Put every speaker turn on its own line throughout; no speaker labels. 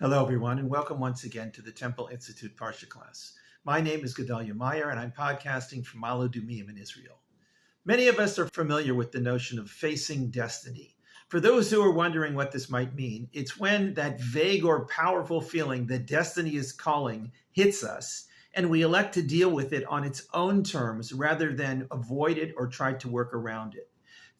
Hello, everyone, and welcome once again to the Temple Institute Parsha class. My name is Gedalia Meyer, and I'm podcasting from Malo Dumim in Israel. Many of us are familiar with the notion of facing destiny. For those who are wondering what this might mean, it's when that vague or powerful feeling that destiny is calling hits us, and we elect to deal with it on its own terms rather than avoid it or try to work around it.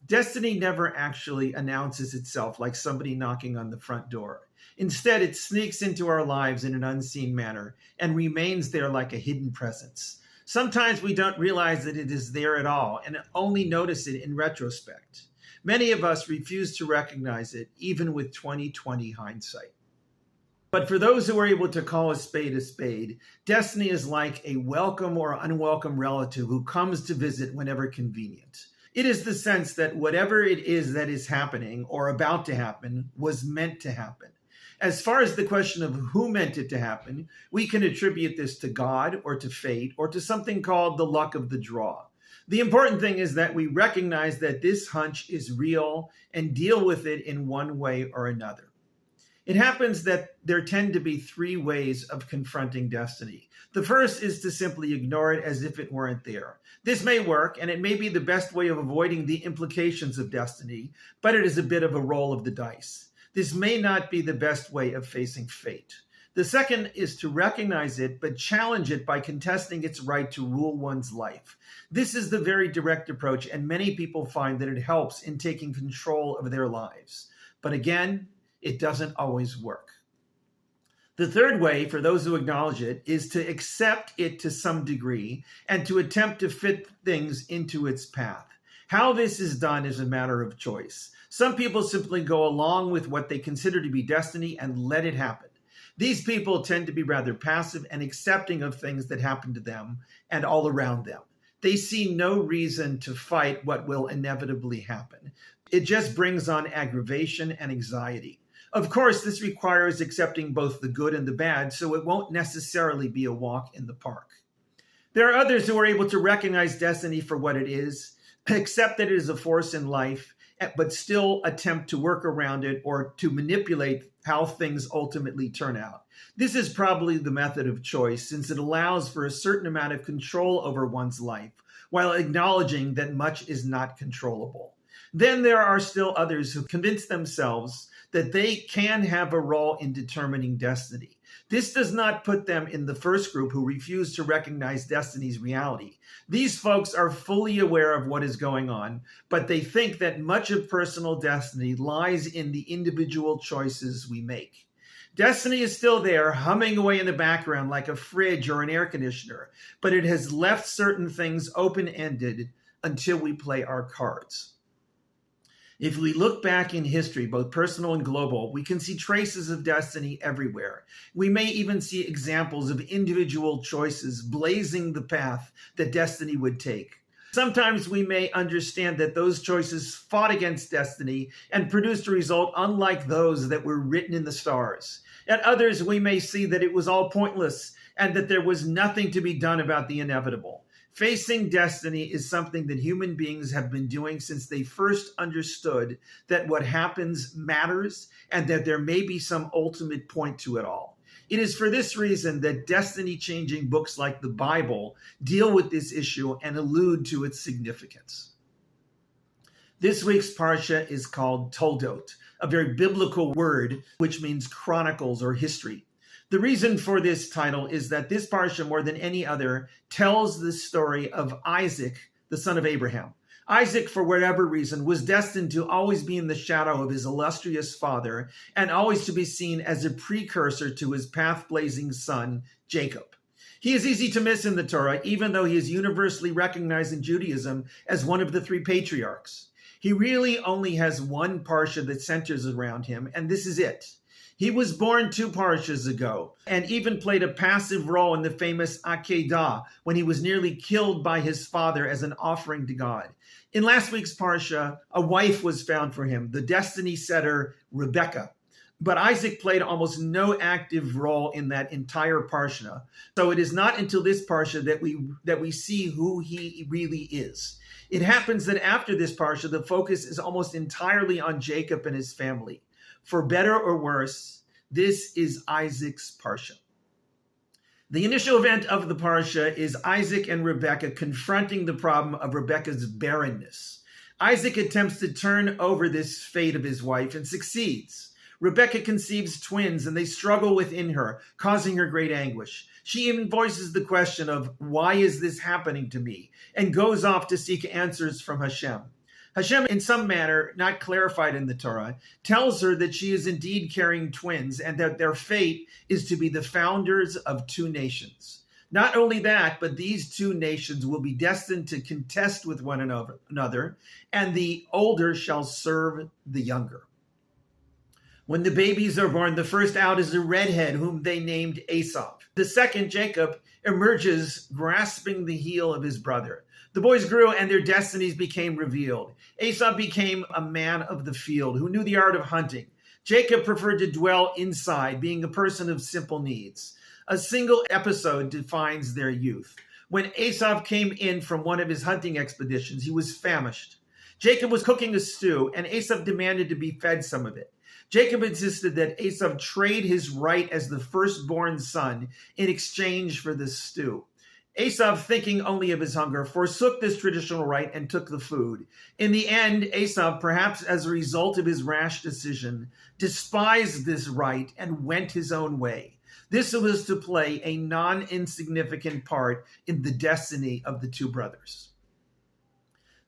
Destiny never actually announces itself like somebody knocking on the front door. Instead, it sneaks into our lives in an unseen manner and remains there like a hidden presence. Sometimes we don't realize that it is there at all and only notice it in retrospect. Many of us refuse to recognize it, even with 20/20 hindsight. But for those who are able to call a spade, destiny is like a welcome or unwelcome relative who comes to visit whenever convenient. It is the sense that whatever it is that is happening or about to happen was meant to happen. As far as the question of who meant it to happen, we can attribute this to God or to fate or to something called the luck of the draw. The important thing is that we recognize that this hunch is real and deal with it in one way or another. It happens that there tend to be three ways of confronting destiny. The first is to simply ignore it as if it weren't there. This may work, and it may be the best way of avoiding the implications of destiny, but it is a bit of a roll of the dice. This may not be the best way of facing fate. The second is to recognize it, but challenge it by contesting its right to rule one's life. This is the very direct approach, and many people find that it helps in taking control of their lives. But again, it doesn't always work. The third way, for those who acknowledge it, is to accept it to some degree and to attempt to fit things into its path. How this is done is a matter of choice. Some people simply go along with what they consider to be destiny and let it happen. These people tend to be rather passive and accepting of things that happen to them and all around them. They see no reason to fight what will inevitably happen. It just brings on aggravation and anxiety. Of course, this requires accepting both the good and the bad, so it won't necessarily be a walk in the park. There are others who are able to recognize destiny for what it is, accept that it is a force in life, but still attempt to work around it or to manipulate how things ultimately turn out. This is probably the method of choice, since it allows for a certain amount of control over one's life, while acknowledging that much is not controllable. Then there are still others who convince themselves that they can have a role in determining destiny. This does not put them in the first group who refuse to recognize destiny's reality. These folks are fully aware of what is going on, but they think that much of personal destiny lies in the individual choices we make. Destiny is still there, humming away in the background like a fridge or an air conditioner, but it has left certain things open-ended until we play our cards. If we look back in history, both personal and global, we can see traces of destiny everywhere. We may even see examples of individual choices blazing the path that destiny would take. Sometimes we may understand that those choices fought against destiny and produced a result unlike those that were written in the stars. At others, we may see that it was all pointless and that there was nothing to be done about the inevitable. Facing destiny is something that human beings have been doing since they first understood that what happens matters and that there may be some ultimate point to it all. It is for this reason that destiny-changing books like the Bible deal with this issue and allude to its significance. This week's Parsha is called Toldot, a very biblical word which means chronicles or history. The reason for this title is that this parsha, more than any other, tells the story of Isaac, the son of Abraham. Isaac, for whatever reason, was destined to always be in the shadow of his illustrious father and always to be seen as a precursor to his path-blazing son, Jacob. He is easy to miss in the Torah, even though he is universally recognized in Judaism as one of the three patriarchs. He really only has one parsha that centers around him, and this is it. He was born 2 parshas ago and even played a passive role in the famous Akedah when he was nearly killed by his father as an offering to God. In last week's parsha, a wife was found for him, the destiny setter Rivkah. But Isaac played almost no active role in that entire parsha. So it is not until this parsha that we see who he really is. It happens that after this parsha, the focus is almost entirely on Jacob and his family. For better or worse, This is Isaac's Parsha. The initial event of the Parsha is Isaac and Rebekah confronting the problem of Rebekah's barrenness. Isaac attempts to turn over this fate of his wife and succeeds. Rebekah conceives twins and they struggle within her, causing her great anguish. She even voices the question of, why is this happening to me? And goes off to seek answers from Hashem. Hashem, in some manner, not clarified in the Torah, tells her that she is indeed carrying twins and that their fate is to be the founders of two nations. Not only that, but these two nations will be destined to contest with one another, and the older shall serve the younger. When the babies are born, the first out is a redhead whom they named Esau. The second, Jacob, emerges grasping the heel of his brother. The boys grew and their destinies became revealed. Esau became a man of the field who knew the art of hunting. Jacob preferred to dwell inside, being a person of simple needs. A single episode defines their youth. When Esau came in from one of his hunting expeditions, he was famished. Jacob was cooking a stew, and Esau demanded to be fed some of it. Jacob insisted that Esau trade his right as the firstborn son in exchange for the stew. Esau, thinking only of his hunger, forsook this traditional right and took the food. In the end, Esau, perhaps as a result of his rash decision, despised this right and went his own way. This was to play a non-insignificant part in the destiny of the two brothers.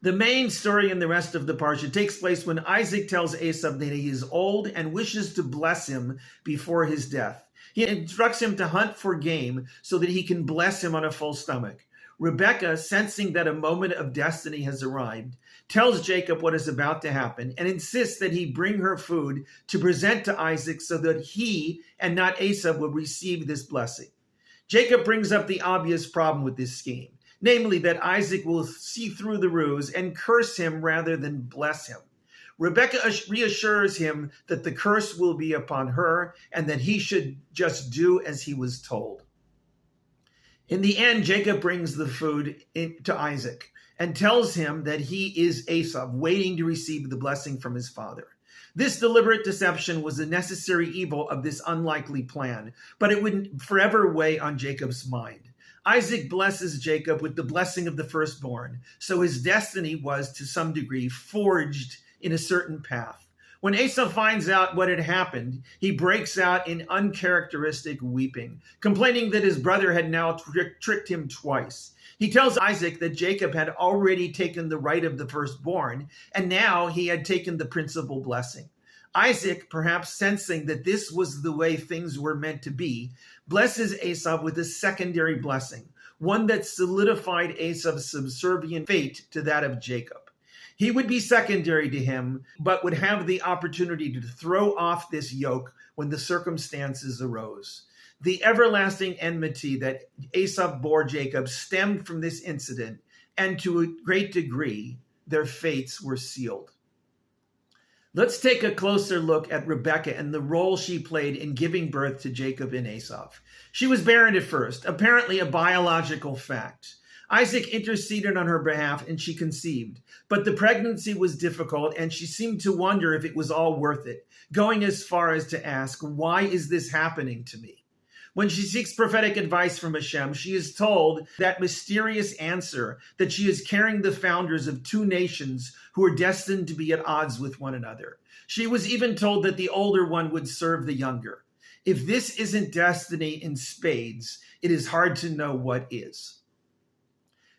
The main story in the rest of the Parsha takes place when Isaac tells Esau that he is old and wishes to bless him before his death. He instructs him to hunt for game so that he can bless him on a full stomach. Rebekah, sensing that a moment of destiny has arrived, tells Jacob what is about to happen and insists that he bring her food to present to Isaac so that he and not Esau will receive this blessing. Jacob brings up the obvious problem with this scheme, namely that Isaac will see through the ruse and curse him rather than bless him. Rebekah reassures him that the curse will be upon her and that he should just do as he was told. In the end, Jacob brings the food to Isaac and tells him that he is Esau, waiting to receive the blessing from his father. This deliberate deception was a necessary evil of this unlikely plan, but it would forever weigh on Jacob's mind. Isaac blesses Jacob with the blessing of the firstborn, so his destiny was, to some degree, forged in a certain path. When Esau finds out what had happened, he breaks out in uncharacteristic weeping, complaining that his brother had now tricked him twice. He tells Isaac that Jacob had already taken the right of the firstborn, and now he had taken the principal blessing. Isaac, perhaps sensing that this was the way things were meant to be, blesses Esau with a secondary blessing, one that solidified Esau's subservient fate to that of Jacob. He would be secondary to him, but would have the opportunity to throw off this yoke when the circumstances arose. The everlasting enmity that Esau bore Jacob stemmed from this incident, and to a great degree, their fates were sealed. Let's take a closer look at Rebekah and the role she played in giving birth to Jacob and Esau. She was barren at first, apparently a biological fact. Isaac interceded on her behalf and she conceived, but the pregnancy was difficult and she seemed to wonder if it was all worth it, going as far as to ask, why is this happening to me? When she seeks prophetic advice from Hashem, she is told that mysterious answer that she is carrying the founders of two nations who are destined to be at odds with one another. She was even told that the older one would serve the younger. If this isn't destiny in spades, it is hard to know what is.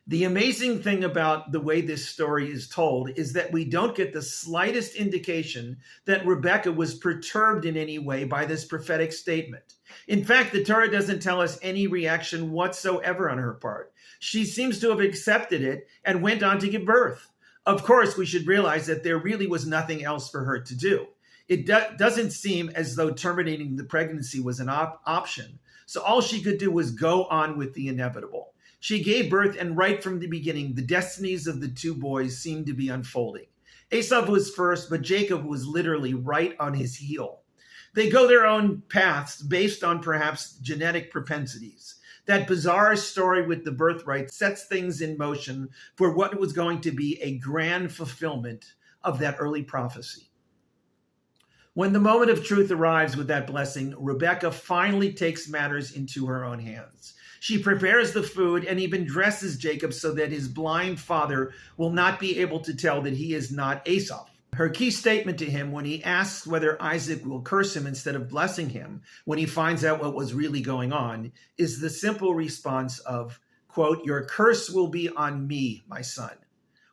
The amazing thing about the way this story is told is that we don't get the slightest indication that Rebekah was perturbed in any way by this prophetic statement. In fact, the Torah doesn't tell us any reaction whatsoever on her part. She seems to have accepted it and went on to give birth. Of course, we should realize that there really was nothing else for her to do. It doesn't seem as though terminating the pregnancy was an option. So all she could do was go on with the inevitable. She gave birth, and right from the beginning, the destinies of the two boys seemed to be unfolding. Esau was first, but Jacob was literally right on his heel. They go their own paths based on perhaps genetic propensities. That bizarre story with the birthright sets things in motion for what was going to be a grand fulfillment of that early prophecy. When the moment of truth arrives with that blessing, Rebekah finally takes matters into her own hands. She prepares the food and even dresses Jacob so that his blind father will not be able to tell that he is not Esau. Her key statement to him when he asks whether Isaac will curse him instead of blessing him when he finds out what was really going on is the simple response of, quote, "Your curse will be on me, my son."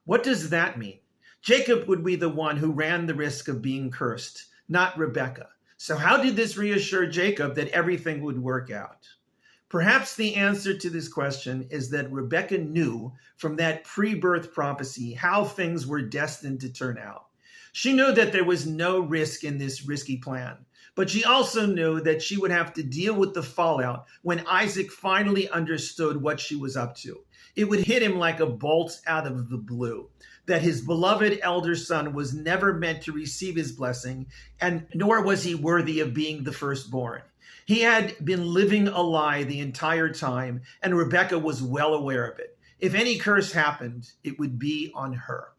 What does that mean? Jacob would be the one who ran the risk of being cursed, not Rebekah. So how did this reassure Jacob that everything would work out? Perhaps the answer to this question is that Rebekah knew from that pre-birth prophecy how things were destined to turn out. She knew that there was no risk in this risky plan, but she also knew that she would have to deal with the fallout when Isaac finally understood what she was up to. It would hit him like a bolt out of the blue, that his beloved elder son was never meant to receive his blessing, and nor was he worthy of being the firstborn. He had been living a lie the entire time, and Rebekah was well aware of it. If any curse happened, it would be on her.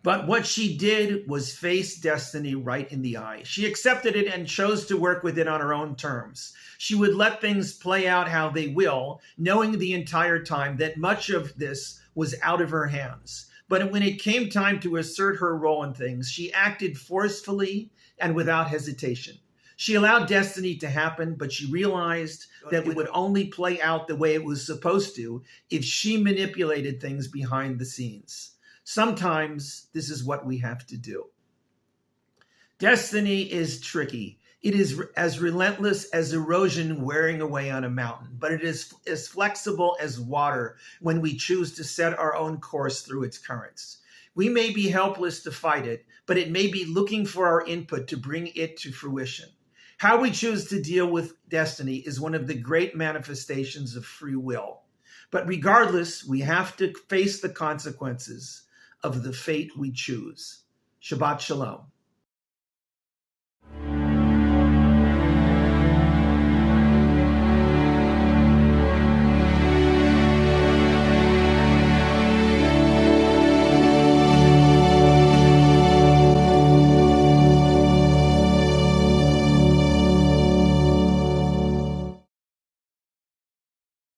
But what she did was face destiny right in the eye. She accepted it and chose to work with it on her own terms. She would let things play out how they will, knowing the entire time that much of this was out of her hands. But when it came time to assert her role in things, she acted forcefully and without hesitation. She allowed destiny to happen, but she realized that it would only play out the way it was supposed to if she manipulated things behind the scenes. Sometimes this is what we have to do. Destiny is tricky. It is as relentless as erosion wearing away on a mountain, but it is as flexible as water when we choose to set our own course through its currents. We may be helpless to fight it, but it may be looking for our input to bring it to fruition. How we choose to deal with destiny is one of the great manifestations of free will. But regardless, we have to face the consequences of the fate we choose. Shabbat Shalom.